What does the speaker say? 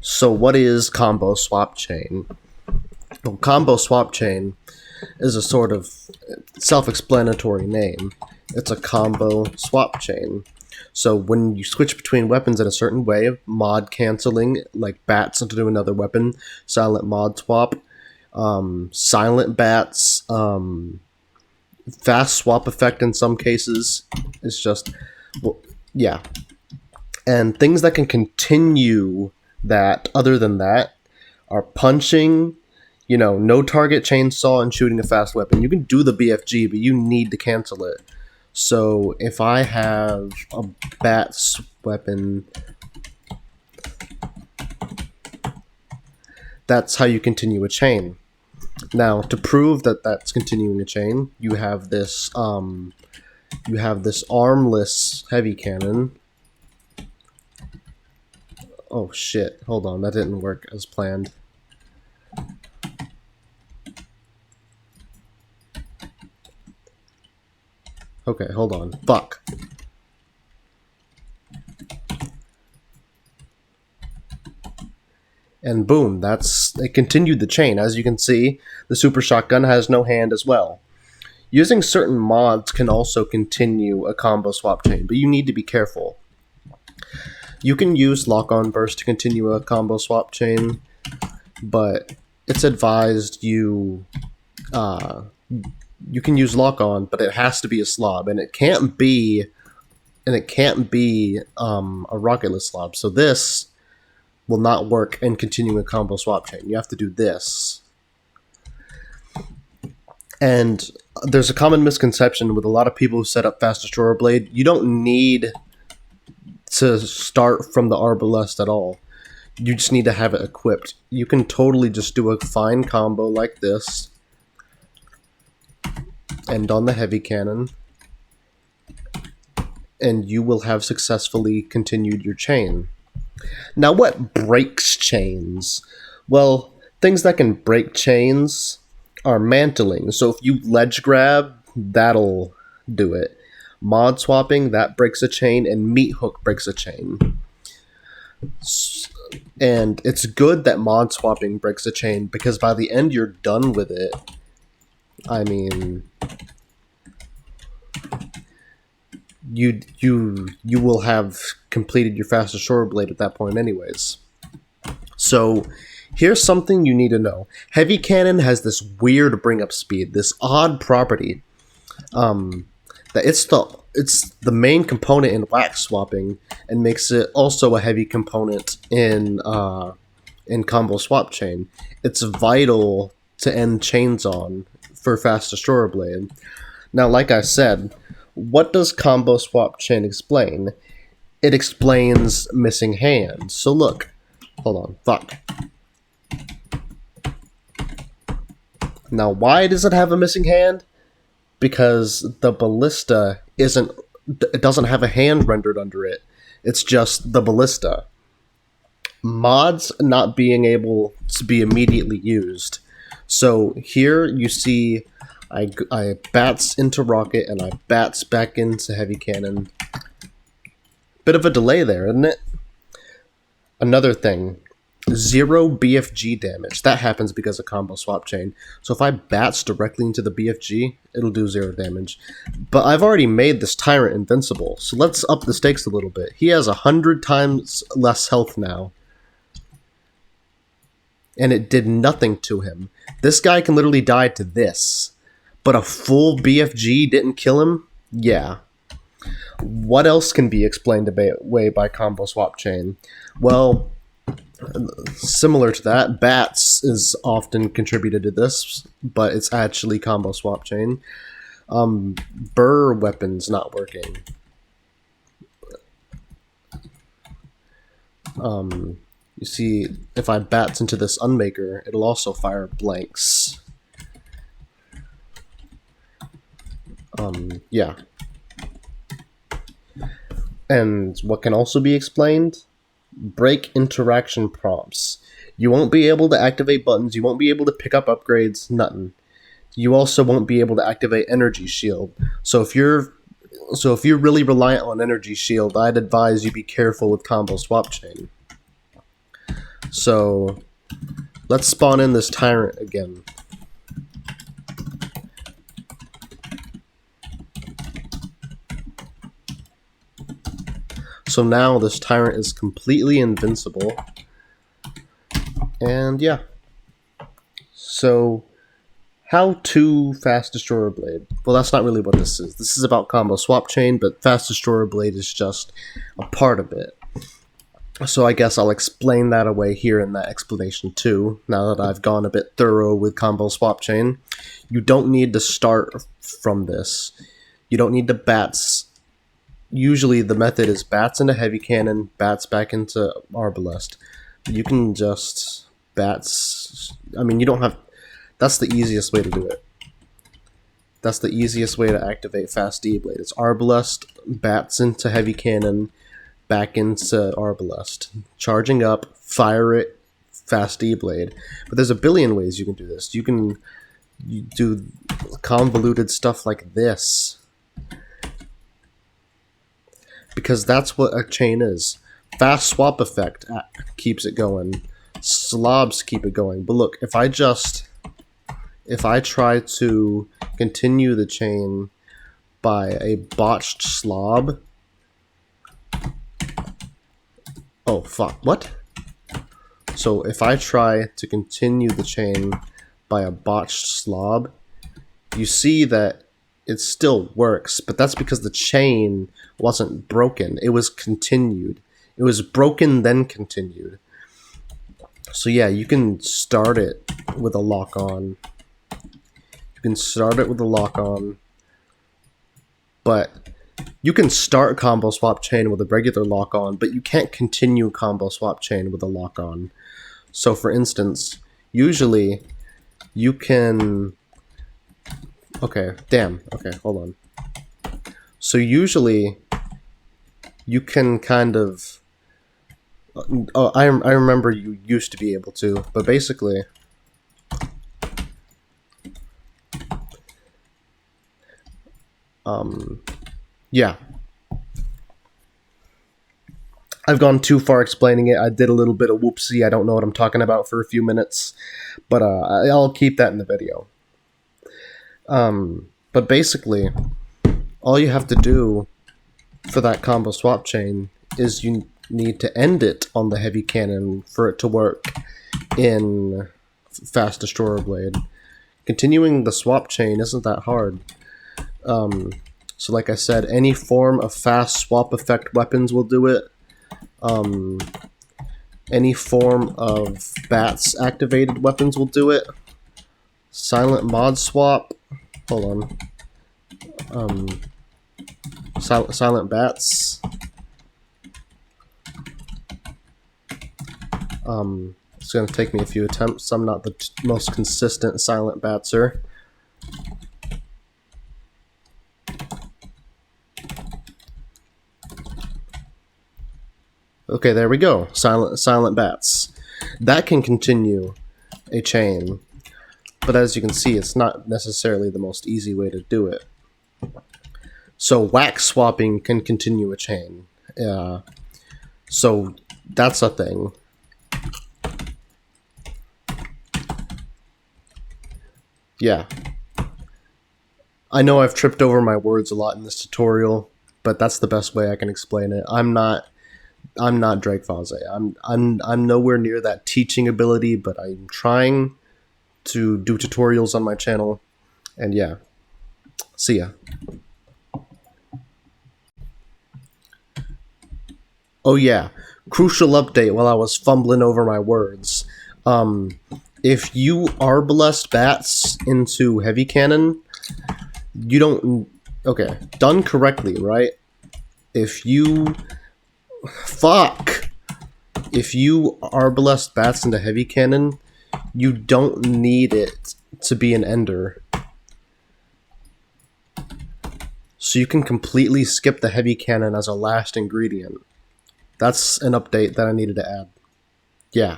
So what is combo swap chain? Well, combo swap chain is a sort of self-explanatory name. It's a combo swap chain. So when you switch between weapons in a certain way, mod canceling, like bats into another weapon, silent mod swap, silent bats, fast swap effect in some cases, it's just, well, yeah. And things that can continue that, other than that, are punching, no target chainsaw and shooting a fast weapon. You can do the BFG, but you need to cancel it. So if I have a bats weapon, that's how you continue a chain. Now, to prove that that's continuing a chain, you have this armless heavy cannon. Oh shit! Hold on, that didn't work as planned. Okay, hold on. Fuck. And boom, it continued the chain. As you can see, the super shotgun has no hand as well. Using certain mods can also continue a combo swap chain, but you need to be careful. You can use lock-on burst to continue a combo swap chain, but it's advised you can use lock-on, but it has to be a slob, and it can't be a rocketless slob. So this will not work in continuing a combo swap chain. You have to do this. And there's a common misconception with a lot of people who set up Fast Destroyer Blade. You don't need to start from the arbalest at all. You just need to have it equipped. You can totally just do a fine combo like this. End on the heavy cannon. And you will have successfully continued your chain. Now, what breaks chains? Well, things that can break chains are mantling. So if you ledge grab, that'll do it. Mod swapping, that breaks a chain, and meat hook breaks a chain. And it's good that mod swapping breaks a chain, because by the end you're done with it. I mean, you will have completed your Fast Destroyer Blade at that point anyways. So here's something you need to know. Heavy cannon has this weird bring up speed, this odd property. That it's the main component in wax swapping, and makes it also a heavy component in combo swap chain. It's vital to end chains on for Fast Destroyer Blade. Now, like I said, what does combo swap chain explain? It explains missing hands. So look, hold on, fuck. Now, why does it have a missing hand? Because the ballista doesn't have a hand rendered under it. It's just the ballista. Mods not being able to be immediately used. So here you see I bats into rocket and I bats back into heavy cannon. Bit of a delay there, isn't it? Another thing. 0 BFG damage. That happens because of combo swap chain. So if I bats directly into the BFG, it'll do 0 damage. But I've already made this tyrant invincible, so let's up the stakes a little bit. He has 100 times less health now. And it did nothing to him. This guy can literally die to this. But a full BFG didn't kill him? Yeah. What else can be explained away by combo swap chain? Well, similar to that, bats is often contributed to this, but it's actually combo swap chain. Burr weapons not working. You see, if I bats into this Unmaker, it'll also fire blanks. Yeah. And what can also be explained? Break interaction prompts. You won't be able to activate buttons, you won't be able to pick up upgrades, nothing. You also won't be able to activate energy shield. So if you're really reliant on energy shield, I'd advise you be careful with combo swap chain. So let's spawn in this tyrant again. So now this tyrant is completely invincible. And yeah. So how to Fast Destroyer Blade? Well, that's not really what this is. This is about Combo Swap Chain, but Fast Destroyer Blade is just a part of it. So I guess I'll explain that away here in that explanation too, now that I've gone a bit thorough with Combo Swap Chain. You don't need to start from this. You don't need to bats. Usually the method is bats into Heavy Cannon, bats back into Arbalest. You can just bats... I mean, you don't have... That's the easiest way to do it. That's the easiest way to activate Fast D-Blade. It's Arbalest, bats into Heavy Cannon, back into Arbalest. Charging up, fire it, Fast D-Blade. But there's a billion ways you can do this. You can do convoluted stuff like this. Because that's what a chain is. Fast swap effect keeps it going. Slobs keep it going. But look, if I try to continue the chain by a botched slob... Oh, fuck. What? So if I try to continue the chain by a botched slob, you see that it still works, but that's because the chain wasn't broken. It was continued. It was broken, then continued. So yeah, you can start it with a lock-on. You can start it with a lock-on, but you can start Combo Swap Chain with a regular lock-on, but you can't continue Combo Swap Chain with a lock-on. So for instance, usually you can... Okay, damn. Okay, hold on. So usually you can kind of... Oh, I remember you used to be able to, but basically... Yeah. I've gone too far explaining it. I did a little bit of whoopsie. I don't know what I'm talking about for a few minutes, but I'll keep that in the video. But basically, all you have to do for that combo swap chain is you need to end it on the Heavy Cannon for it to work in Fast Destroyer Blade. Continuing the swap chain isn't that hard. So like I said, any form of fast swap effect weapons will do it. Any form of bats activated weapons will do it. Silent mod swap. Hold on. Silent bats. It's gonna take me a few attempts. I'm not the most consistent silent batser. Okay, there we go. Silent bats. That can continue a chain, but as you can see, it's not necessarily the most easy way to do it. So wax swapping can continue a chain. So that's a thing. Yeah. I know I've tripped over my words a lot in this tutorial, but that's the best way I can explain it. I'm not Drake Faze. I'm nowhere near that teaching ability, but I'm trying to do tutorials on my channel. And yeah. See ya. Oh yeah, crucial update while I was fumbling over my words. If you Arbalest bats into Heavy Cannon, you don't... Okay, done correctly, right? If you... Fuck! If you Arbalest bats into Heavy Cannon, you don't need it to be an ender. So you can completely skip the Heavy Cannon as a last ingredient. That's an update that I needed to add. Yeah.